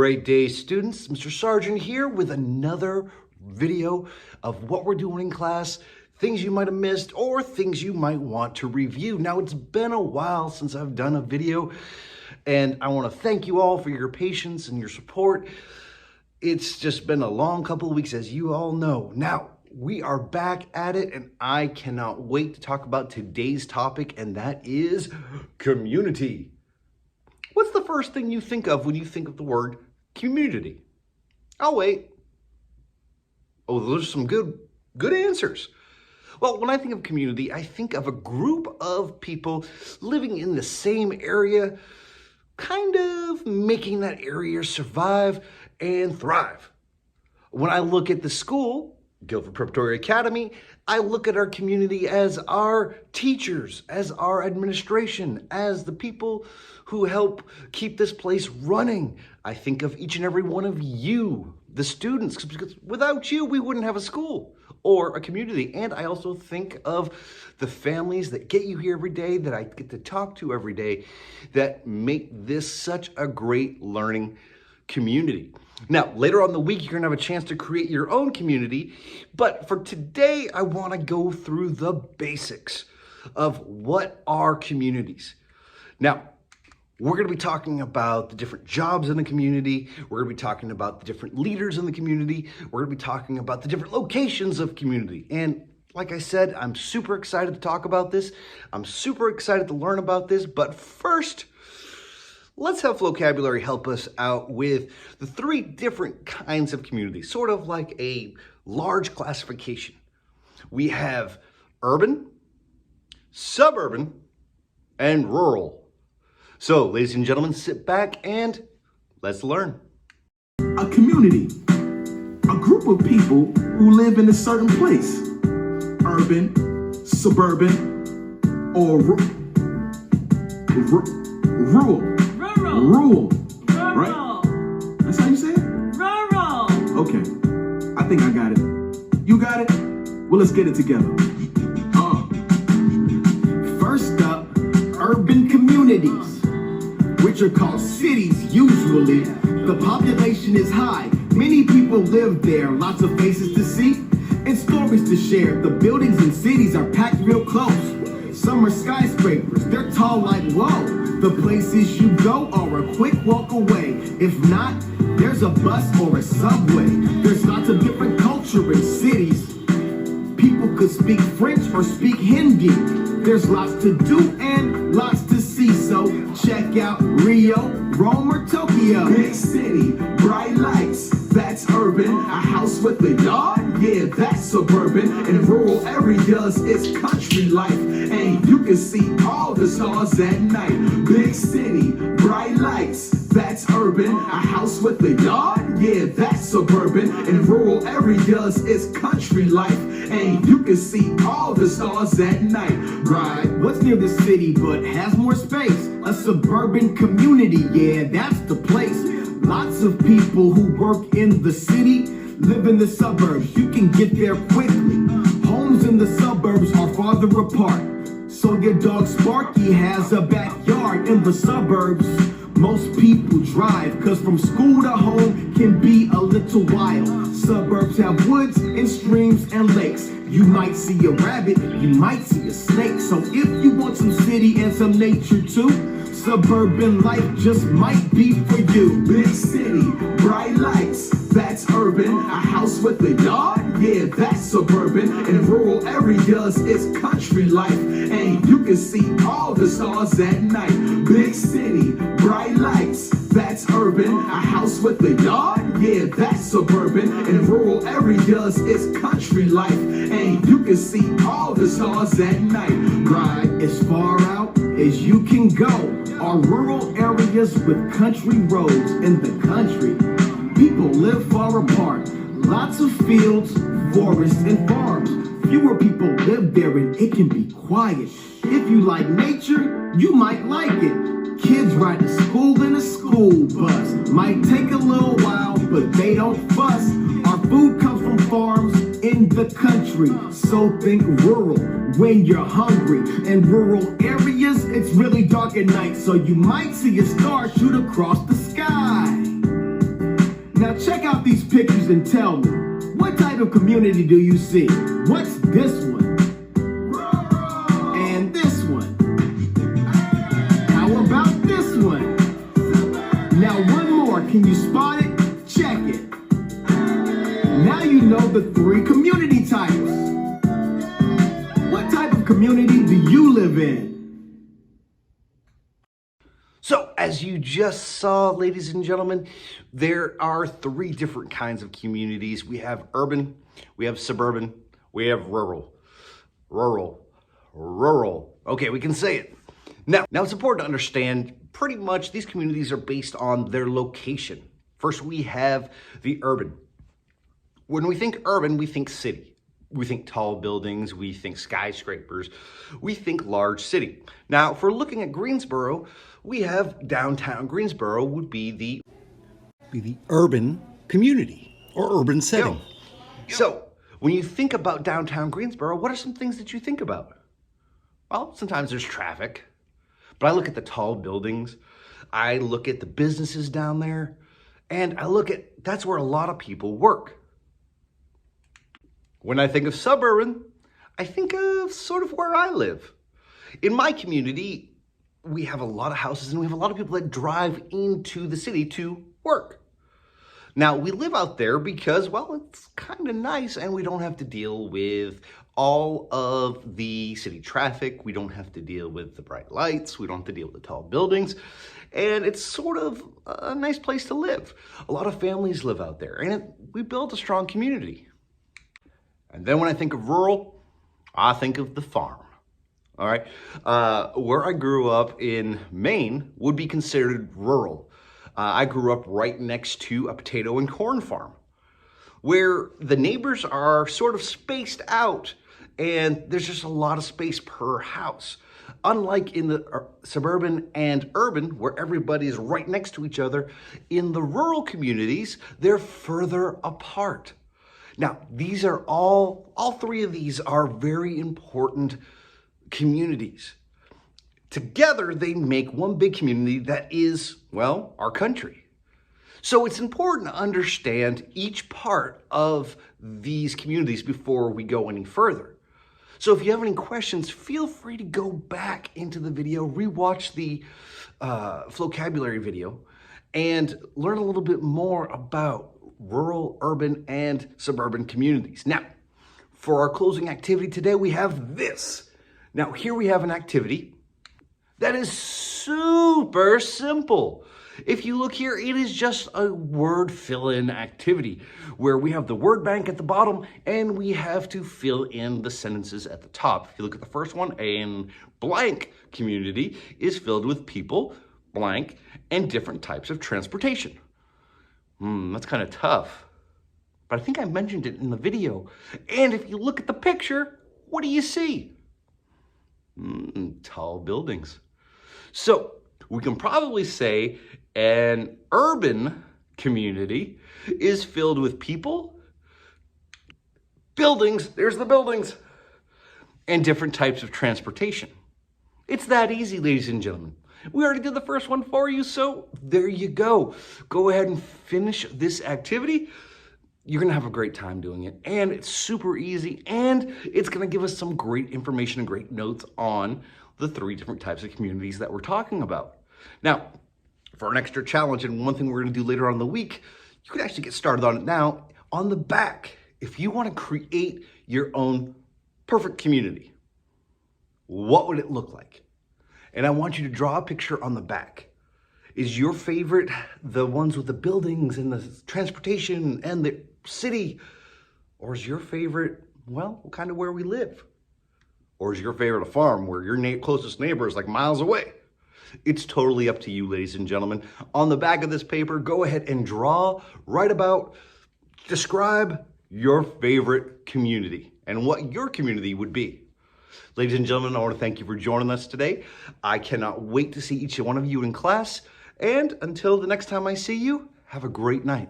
great day, students. Mr. Sargent here with another video of what we're doing in class, things you might have missed or things you might want to review. Now, it's been a while since I've done a video, and I want to thank you all for your patience and your support. It's just been a long couple of weeks, as you all know. Now, we are back at it, and I cannot wait to talk about today's topic, and that is community. What's the first thing you think of when you think of the word community? I'll wait. Oh, those are some good answers. Well, when I think of community, I think of a group of people living in the same area, kind of making that area survive and thrive. When I look at the school, Guilford Preparatory Academy, I look at our community as our teachers, as our administration, as the people who help keep this place running. I think of each and every one of you, the students, because without you, we wouldn't have a school or a community. And I also think of the families that get you here every day, that I get to talk to every day, that make this such a great learning community. Now, later on in the week, you're gonna have a chance to create your own community, but for today, I wanna go through the basics of what are communities. Now, we're gonna be talking about the different jobs in the community. We're gonna be talking about the different leaders in the community. We're gonna be talking about the different locations of community. And like I said, I'm super excited to talk about this. I'm super excited to learn about this, but first, let's have vocabulary help us out with the three different kinds of communities, sort of like a large classification. We have urban, suburban, and rural. So, ladies and gentlemen, sit back and let's learn. A community, a group of people who live in a certain place. Urban, suburban, or rural. Rural. Right? That's how you say it? Rural. Okay. I think I got it. You got it? Well, let's get it together. First up, urban communities, which are called cities usually. The population is high. Many people live there. Lots of faces to see and stories to share. The buildings in cities are packed real close. Some are skyscrapers. They're tall like whoa. The places you go are a quick walk away. If not, there's a bus or a subway. There's lots of different culture in cities. People could speak French or speak Hindi. There's lots to do and lots to see. So check out Rio, Rome, or Tokyo. Big city, bright lights, that's urban. A house with a yard, yeah, that's suburban. In rural areas, it's country life. And you can see all the stars at night. Big city, bright lights, that's urban. A house with a yard, yeah, that's suburban. In rural areas, it's country life. And you can see all the stars at night. Right, what's near the city but has more space? A suburban community, yeah, that's the place. Lots of people who work in the city live in the suburbs. You can get there quickly. Homes in the suburbs are farther apart. So your dog Sparky has a backyard in the suburbs. Most people drive, cause from school to home can be a little while. Suburbs have woods and streams and lakes. You might see a rabbit, you might see a snake. So if you want some city and some nature too, suburban life just might be for you. Big city, bright lights, that's urban. A house with a yard, yeah, that's suburban. In rural areas, it's country life. And you can see all the stars at night. Big city, bright lights, that's urban. A house with a yard, yeah, that's suburban. In rural areas, it's country life. And you can see all the stars at night. Right, as far out as you can go are rural areas with country roads. In the country, people live far apart. Lots of fields, forests, and farms. Fewer people live there and it can be quiet. If you like nature, you might like it. Kids ride to school in a school bus. Might take a little while, but they don't fuss. Our food comes from farms in the country. So think rural when you're hungry. In rural areas, it's really dark at night. So you might see a star shoot across the sky. Now check out these pictures and tell me, what type of community do you see? What's this one? And this one? How about this one? Now one more, can you spot it? Check it. Now you know the 3 community types. What type of community do you live in? So, as you just saw, ladies and gentlemen, there are 3 different kinds of communities. We have urban, we have suburban, we have rural. Rural. Okay, we can say it. Now it's important to understand pretty much these communities are based on their location. First, we have the urban. When we think urban, we think city. We think tall buildings, we think skyscrapers, we think large city. Now, if we're looking at Greensboro, we have downtown Greensboro would be the urban community or urban setting. So, when you think about downtown Greensboro, what are some things that you think about? Well, sometimes there's traffic, but I look at the tall buildings, I look at the businesses down there, and I look at, that's where a lot of people work. When I think of suburban, I think of sort of where I live. In my community, we have a lot of houses and we have a lot of people that drive into the city to work. Now, we live out there because, well, it's kind of nice and we don't have to deal with all of the city traffic. We don't have to deal with the bright lights. We don't have to deal with the tall buildings. And it's sort of a nice place to live. A lot of families live out there and we built a strong community. And then when I think of rural, I think of the farm. All right. Where I grew up in Maine would be considered rural. I grew up right next to a potato and corn farm where the neighbors are sort of spaced out and there's just a lot of space per house. Unlike in the suburban and urban where everybody is right next to each other, in the rural communities, they're further apart. Now, these are all 3 of these are very important communities. Together, they make one big community that is, well, our country. So it's important to understand each part of these communities before we go any further. So if you have any questions, feel free to go back into the video, rewatch the vocabulary video, and learn a little bit more about rural, urban, and suburban communities. Now, for our closing activity today, we have this. Now, here we have an activity that is super simple. If you look here, it is just a word fill-in activity where we have the word bank at the bottom and we have to fill in the sentences at the top. If you look at the first one, a blank community is filled with people, blank, and different types of transportation. That's kind of tough, but I think I mentioned it in the video. And if you look at the picture, what do you see? Tall buildings. So we can probably say an urban community is filled with people, buildings, there's the buildings, and different types of transportation. It's that easy, ladies and gentlemen. We already did the first one for you, so there you go. Go ahead and finish this activity. You're gonna have a great time doing it, and it's super easy, and it's gonna give us some great information and great notes on the 3 different types of communities that we're talking about. Now, for an extra challenge, and one thing we're gonna do later on in the week, you can actually get started on it now. On the back, if you wanna create your own perfect community, what would it look like? And I want you to draw a picture on the back. Is your favorite the ones with the buildings and the transportation and the city? Or is your favorite, well, kind of where we live? Or is your favorite a farm where your closest neighbor is like miles away? It's totally up to you, ladies and gentlemen. On the back of this paper, go ahead and describe your favorite community and what your community would be. Ladies and gentlemen, I want to thank you for joining us today. I cannot wait to see each one of you in class. And until the next time I see you, have a great night.